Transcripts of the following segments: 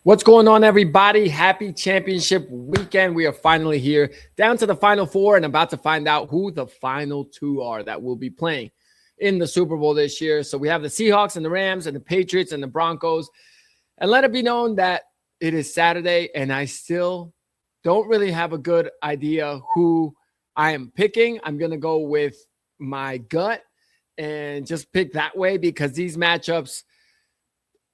What's going on, everybody? Happy championship weekend. We are finally here, down to the final four, and about to find out who the final two are that will be playing in the Super Bowl this year. So we have the Seahawks and the Rams and the Patriots and the Broncos. And let it be known that it is Saturday, and I still don't really have a good idea who I am picking. I'm going to go with my gut and just pick that way because these matchups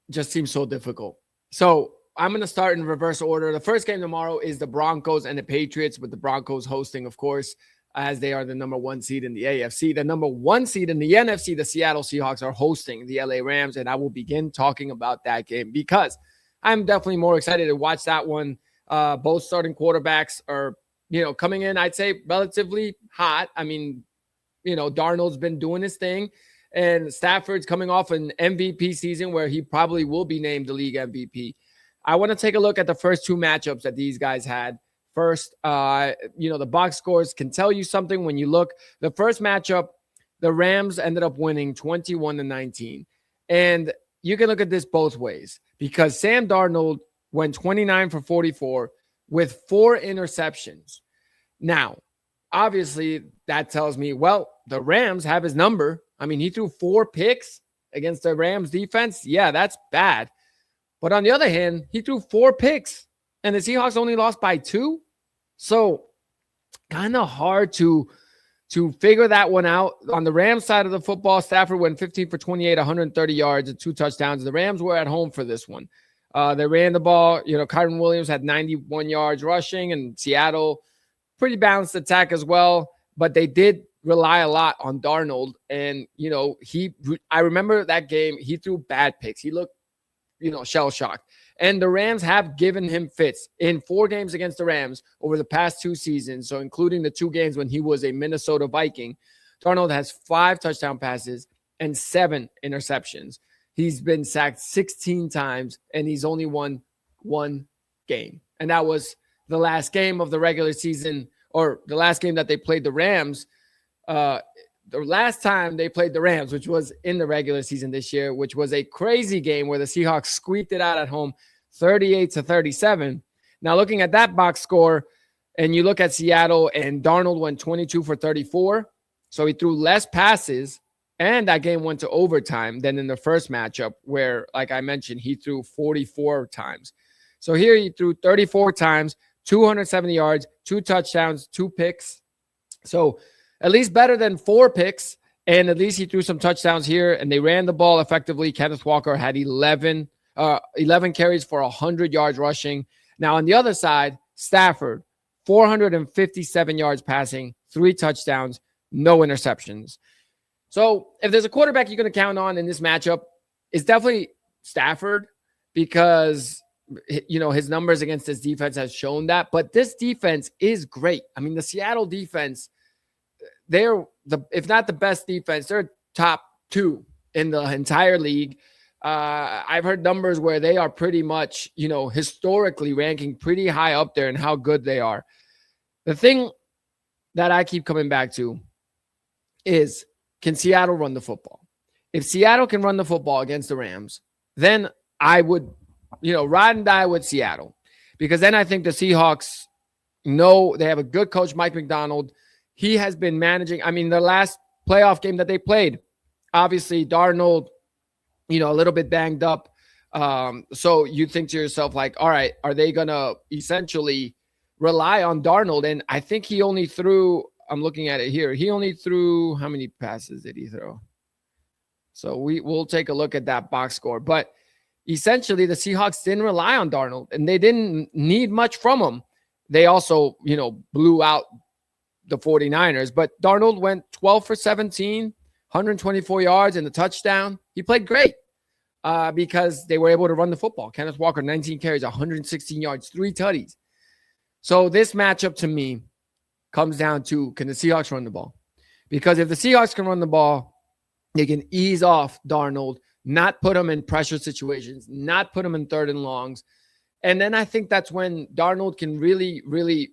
just seem so difficult. So I'm going to start in reverse order. The first game tomorrow is the Broncos and the Patriots, with the Broncos hosting, of course, as they are the number one seed in the AFC. The number one seed in the NFC, the Seattle Seahawks, are hosting the LA Rams, and I will begin talking about that game because I'm definitely more excited to watch that one. Both starting quarterbacks are, coming in, I'd say, relatively hot. I mean, Darnold's been doing his thing, and Stafford's coming off an MVP season where he probably will be named the league MVP. I want to take a look at the first two matchups that these guys had. First, the box scores can tell you something when you look. The first matchup, the Rams ended up winning 21-19. And you can look at this both ways because Sam Darnold went 29 for 44 with 4 interceptions. Now, obviously, that tells me, well, the Rams have his number. I mean, he threw 4 picks against the Rams defense. Yeah, that's bad. But on the other hand, he threw 4 picks, and the Seahawks only lost by 2. So kind of hard to figure that one out. On the Rams side of the football, Stafford went 15 for 28, 130 yards and 2 touchdowns. The Rams were at home for this one. They ran the ball. Kyren Williams had 91 yards rushing, and Seattle, pretty balanced attack as well. But they did rely a lot on Darnold. And, I remember that game, he threw bad picks. He looked, shell-shocked. And the Rams have given him fits in 4 games against the Rams over the past 2 seasons. So including the 2 games when he was a Minnesota Viking, Darnold has 5 touchdown passes and 7 interceptions. He's been sacked 16 times, and he's only won 1 game. And that was the last game of the regular season, or the last game that they played the Rams. The last time they played the Rams, which was in the regular season this year, which was a crazy game where the Seahawks squeaked it out at home 38-37. Now, looking at that box score, and you look at Seattle, and Darnold went 22 for 34. So he threw less passes, and that game went to overtime than in the first matchup where, like I mentioned, he threw 44 times. So here he threw 34 times, 270 yards, 2 touchdowns, 2 picks. So at least better than 4 picks, and at least he threw some touchdowns here, and they ran the ball effectively. Kenneth Walker had 11 carries for 100 yards rushing. Now, on the other side, Stafford, 457 yards passing, 3 touchdowns, no interceptions. So if there's a quarterback you're going to count on in this matchup, it's definitely Stafford because, his numbers against this defense has shown that. But this defense is great. I mean, the Seattle defense, they're if not the best defense, they're top 2 in the entire league. I've heard numbers where they are pretty much, historically ranking pretty high up there in how good they are. The thing that I keep coming back to is, can Seattle run the football? If Seattle can run the football against the Rams, then I would, ride and die with Seattle, because then I think the Seahawks know they have a good coach, Mike McDonald. He has been managing. I mean, the last playoff game that they played, obviously Darnold, a little bit banged up. So you think to yourself, like, all right, are they going to essentially rely on Darnold? And I think he only threw, I'm looking at it here, he only threw, how many passes did he throw? So we'll take a look at that box score. But essentially, the Seahawks didn't rely on Darnold, and they didn't need much from him. They also, blew out the 49ers, but Darnold went 12 for 17, 124 yards and a touchdown. He played great because they were able to run the football. Kenneth Walker, 19 carries, 116 yards, 3 tutties. So this matchup to me comes down to, can the Seahawks run the ball? Because if the Seahawks can run the ball, they can ease off Darnold, not put him in pressure situations, not put him in 3rd and longs. And then I think that's when Darnold can really, really,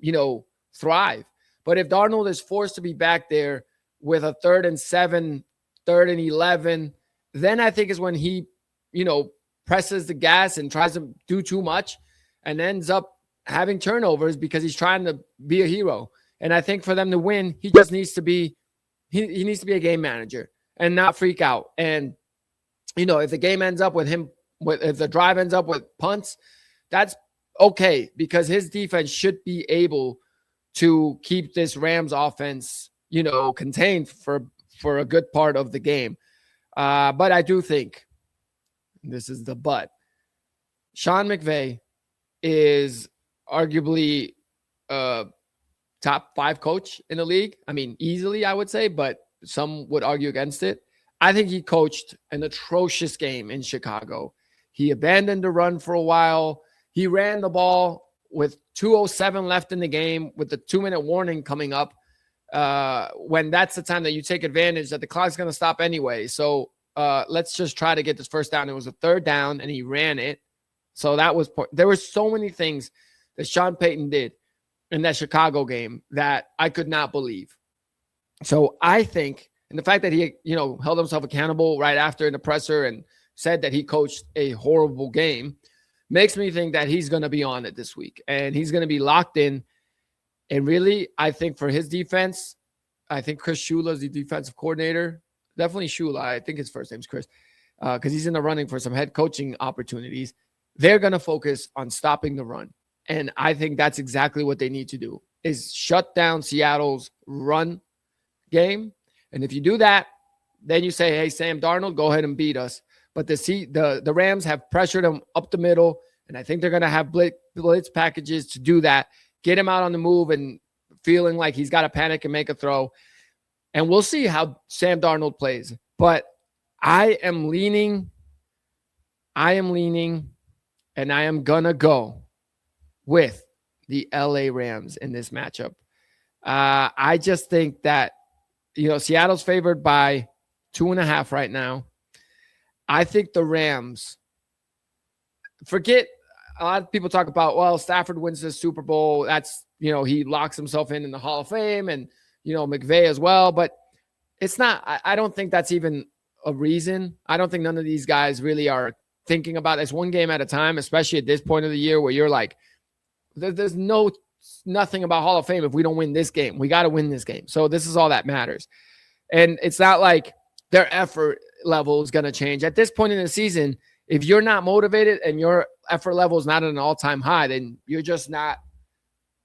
thrive. But if Darnold is forced to be back there with a 3rd and 7, 3rd and 11, then I think is when he, presses the gas and tries to do too much and ends up having turnovers because he's trying to be a hero. And I think for them to win, he just needs to be he needs to be a game manager and not freak out. And if the game ends up with him, if the drive ends up with punts, that's okay because his defense should be able to keep this Rams offense, contained for a good part of the game. But I do think, this is the but, Sean McVay is arguably a top 5 coach in the league. I mean, easily, I would say, but some would argue against it. I think he coached an atrocious game in Chicago. He abandoned the run for a while. He ran the ball with 2:07 left in the game with the 2-minute warning coming up, when that's the time that you take advantage that the clock's going to stop anyway. So let's just try to get this first down. It was a 3rd down, and he ran it. So there were so many things that Sean Payton did in that Chicago game that I could not believe. So I think, and the fact that he, held himself accountable right after in the presser and said that he coached a horrible game, makes me think that he's going to be on it this week and he's going to be locked in. And really, I think for his defense, I think Chris Shula is the defensive coordinator. Definitely Shula. I think his first name's Chris, because he's in the running for some head coaching opportunities. They're going to focus on stopping the run. And I think that's exactly what they need to do, is shut down Seattle's run game. And if you do that, then you say, hey, Sam Darnold, go ahead and beat us. But the Rams have pressured him up the middle, and I think they're going to have blitz packages to do that, get him out on the move and feeling like he's got to panic and make a throw. And we'll see how Sam Darnold plays. But I am leaning, and I am going to go with the LA Rams in this matchup. I just think that, Seattle's favored by 2.5 right now. I think the Rams, forget, a lot of people talk about, well, Stafford wins the Super Bowl. That's, he locks himself in the Hall of Fame, and, McVay as well. But it's not, I don't think that's even a reason. I don't think none of these guys really are thinking about this one game at a time, especially at this point of the year where you're like, there's nothing about Hall of Fame if we don't win this game. We got to win this game. So this is all that matters. And it's not like their effort level is going to change. At this point in the season, if you're not motivated and your effort level is not at an all-time high, then you're just not,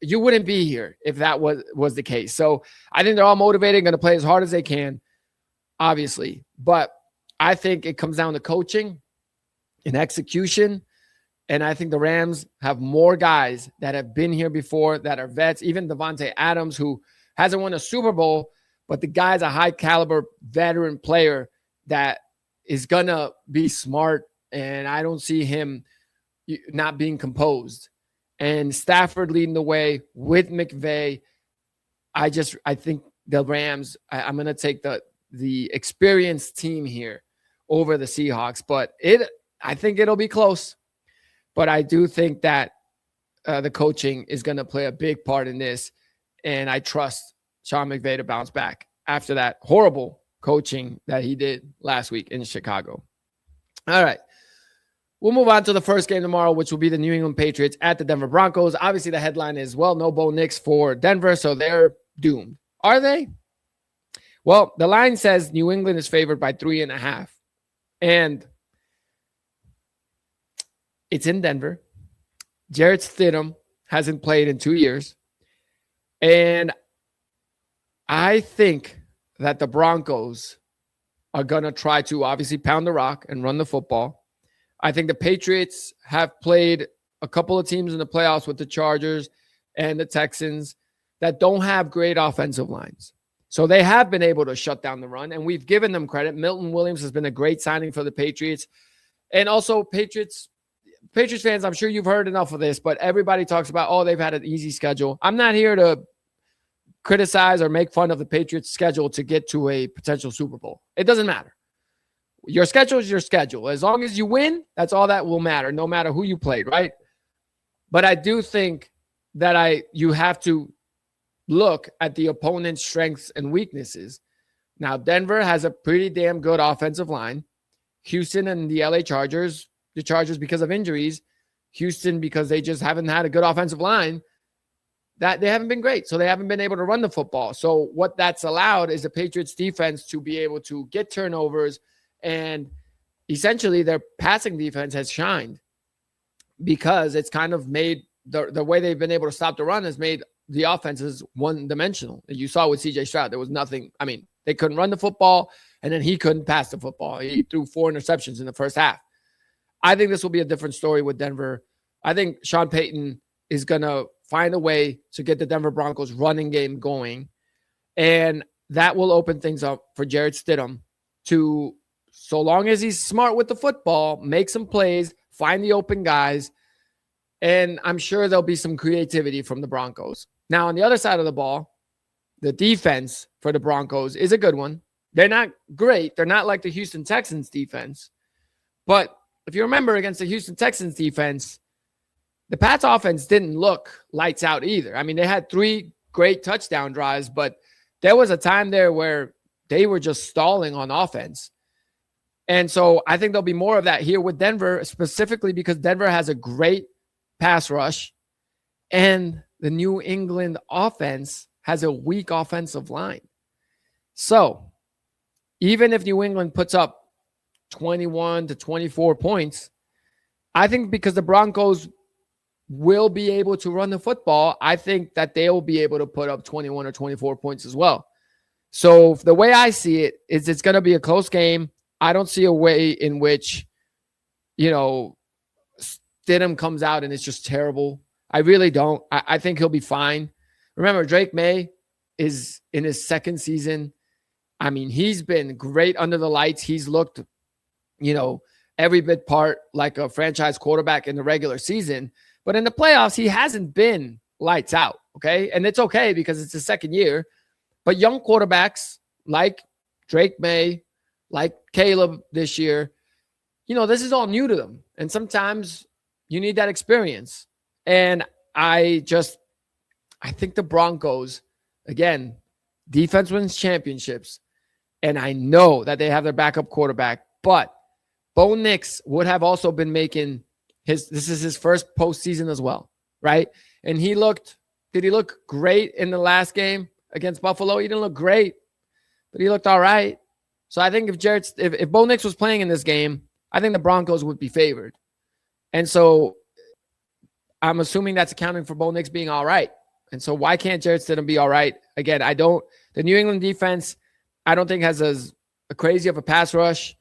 you wouldn't be here if that was the case. So I think they're all motivated, going to play as hard as they can, obviously. But I think it comes down to coaching and execution. And I think the Rams have more guys that have been here before that are vets, even Davante Adams, who hasn't won a Super Bowl, but the guy's a high caliber veteran player that is going to be smart. And I don't see him not being composed. And Stafford leading the way with McVay. I think the Rams, I'm going to take the experienced team here over the Seahawks, but I think it'll be close. But I do think that the coaching is going to play a big part in this. And I trust Sean McVay to bounce back after that horrible coaching that he did last week in Chicago. All right. We'll move on to the first game tomorrow, which will be the New England Patriots at the Denver Broncos. Obviously, the headline is, well, no Bo Nix for Denver, so they're doomed. Are they? Well, the line says New England is favored by 3.5. And it's in Denver. Jarrett Stidham hasn't played in 2 years. And I think that the Broncos are going to try to obviously pound the rock and run the football. I think the Patriots have played a couple of teams in the playoffs with the Chargers and the Texans that don't have great offensive lines. So they have been able to shut down the run, and we've given them credit. Milton Williams has been a great signing for the Patriots. And also Patriots fans, I'm sure you've heard enough of this, but everybody talks about, oh, they've had an easy schedule. I'm not here to criticize or make fun of the Patriots' schedule to get to a potential Super Bowl. It doesn't matter. Your schedule is your schedule. As long as you win, that's all that will matter, no matter who you played, right? But I do think that you have to look at the opponent's strengths and weaknesses. Now, Denver has a pretty damn good offensive line. Houston and the LA Chargers, the Chargers because of injuries, Houston because they just haven't had a good offensive line, that they haven't been great. So they haven't been able to run the football. So what that's allowed is the Patriots defense to be able to get turnovers, and essentially their passing defense has shined because it's kind of made the way they've been able to stop the run has made the offenses one-dimensional. You saw with CJ Stroud, there was nothing. I mean, they couldn't run the football, and then he couldn't pass the football. He threw 4 interceptions in the first half. I think this will be a different story with Denver. I think Sean Payton is going to find a way to get the Denver Broncos running game going, and that will open things up for Jarrett Stidham to, so long as he's smart with the football, make some plays, find the open guys, and I'm sure there'll be some creativity from the Broncos. Now, on the other side of the ball, the defense for the Broncos is a good one. They're not great. They're not like the Houston Texans defense. But if you remember against the Houston Texans defense, the Pats offense didn't look lights out either. I mean, they had 3 great touchdown drives, but there was a time there where they were just stalling on offense. And so I think there'll be more of that here with Denver, specifically because Denver has a great pass rush, and the New England offense has a weak offensive line. So even if New England puts up 21 to 24 points, I think because the Broncos will be able to run the football, I think that they'll be able to put up 21 or 24 points as well. So the way I see it is it's going to be a close game. I don't see a way in which, Stidham comes out and it's just terrible. I really don't. I think he'll be fine. Remember, Drake May is in his second season. I mean, he's been great under the lights. He's looked, every bit part like a franchise quarterback in the regular season. But in the playoffs, he hasn't been lights out, okay? And it's okay because it's his second year. But young quarterbacks like Drake May, like Caleb this year, this is all new to them. And sometimes you need that experience. And I think the Broncos, again, defense wins championships. And I know that they have their backup quarterback. But Bo Nix would have also been making this is his first postseason as well, right? And did he look great in the last game against Buffalo? He didn't look great, but he looked all right. So I think if Bo Nix was playing in this game, I think the Broncos would be favored. And so I'm assuming that's accounting for Bo Nix being all right. And so why can't Jarrett Stidham be all right? Again, the New England defense, I don't think has as crazy of a pass rush.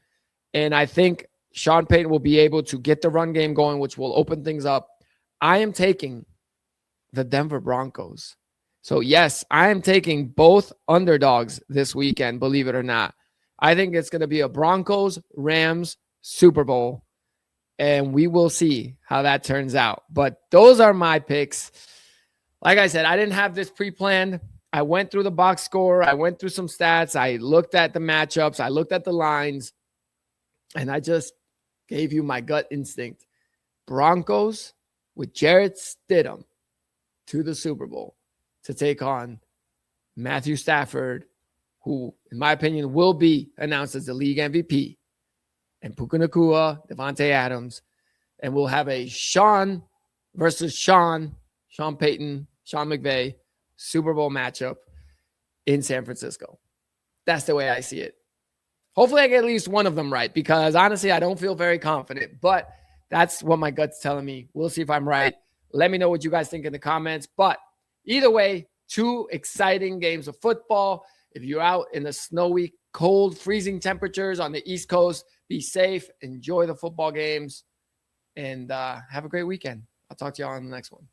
And I think Sean Payton will be able to get the run game going, which will open things up. I am taking the Denver Broncos. So yes, I am taking both underdogs this weekend, believe it or not. I think it's going to be a Broncos-Rams Super Bowl, and we will see how that turns out. But those are my picks. Like I said, I didn't have this pre-planned. I went through the box score. I went through some stats. I looked at the matchups. I looked at the lines, and I just gave you my gut instinct. Broncos with Jarrett Stidham to the Super Bowl to take on Matthew Stafford, who, in my opinion, will be announced as the league MVP, and Puka Nacua, Devontae Adams, and we'll have a Sean versus Sean Payton, Sean McVay Super Bowl matchup in San Francisco. That's the way I see it. Hopefully I get at least one of them right, because honestly, I don't feel very confident, but that's what my gut's telling me. We'll see if I'm right. Let me know what you guys think in the comments. But either way, 2 exciting games of football. If you're out in the snowy, cold, freezing temperatures on the East Coast, be safe, enjoy the football games, and have a great weekend. I'll talk to you all on the next one.